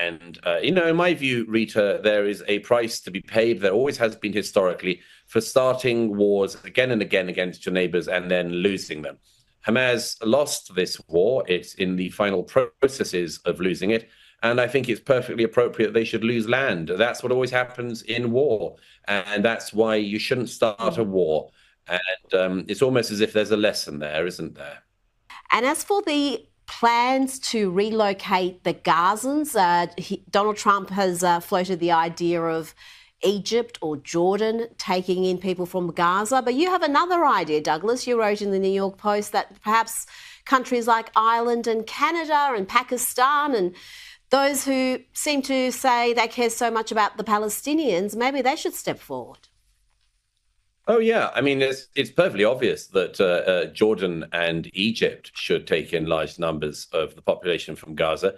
And, in my view, Rita, there is a price to be paid. There always has been historically for starting wars again and again against your neighbors and then losing them. Hamas lost this war. It's in the final processes of losing it. And I think it's perfectly appropriate they should lose land. That's what always happens in war. And that's why you shouldn't start a war. And it's almost as if there's a lesson there, isn't there? And as for the plans to relocate the Gazans, Donald Trump has floated the idea of Egypt or Jordan taking in people from Gaza. But you have another idea, Douglas. You wrote in the New York Post that perhaps countries like Ireland and Canada and Pakistan and those who seem to say they care so much about the Palestinians, maybe they should step forward. Oh, yeah. I mean, it's perfectly obvious that Jordan and Egypt should take in large numbers of the population from Gaza.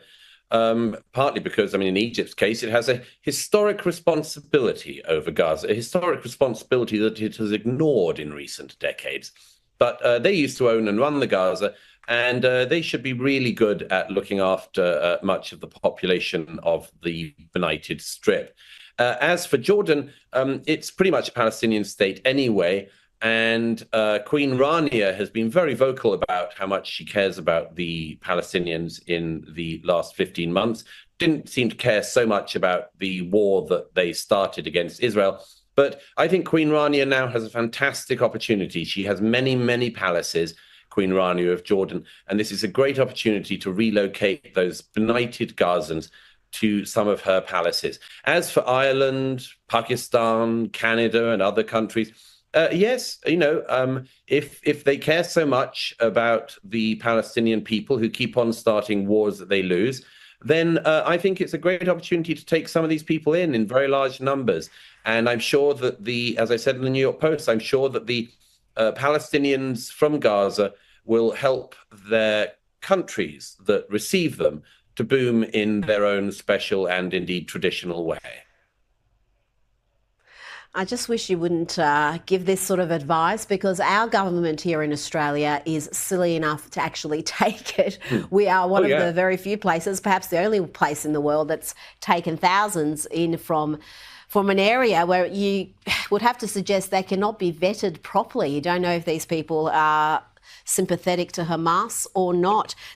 Partly because, in Egypt's case, it has a historic responsibility over Gaza, a historic responsibility that it has ignored in recent decades. But they used to own and run the Gaza, and they should be really good at looking after much of the population of the benighted Strip. As for Jordan, it's pretty much a Palestinian state anyway. And Queen Rania has been very vocal about how much she cares about the Palestinians in the last 15 months. Didn't seem to care so much about the war that they started against Israel. But I think Queen Rania now has a fantastic opportunity. She has many, many palaces, Queen Rania of Jordan. And this is a great opportunity to relocate those benighted Gazans to some of her palaces. As for Ireland, Pakistan, Canada, and other countries, yes, if they care so much about the Palestinian people who keep on starting wars that they lose, then I think it's a great opportunity to take some of these people in very large numbers. And I'm sure that as I said in the New York Post, I'm sure that the Palestinians from Gaza will help their countries that receive them to boom in their own special and indeed traditional way. I just wish you wouldn't give this sort of advice, because our government here in Australia is silly enough to actually take it. We are one of the very few places, perhaps the only place in the world, that's taken thousands in from an area where you would have to suggest they cannot be vetted properly. You don't know if these people are sympathetic to Hamas or not.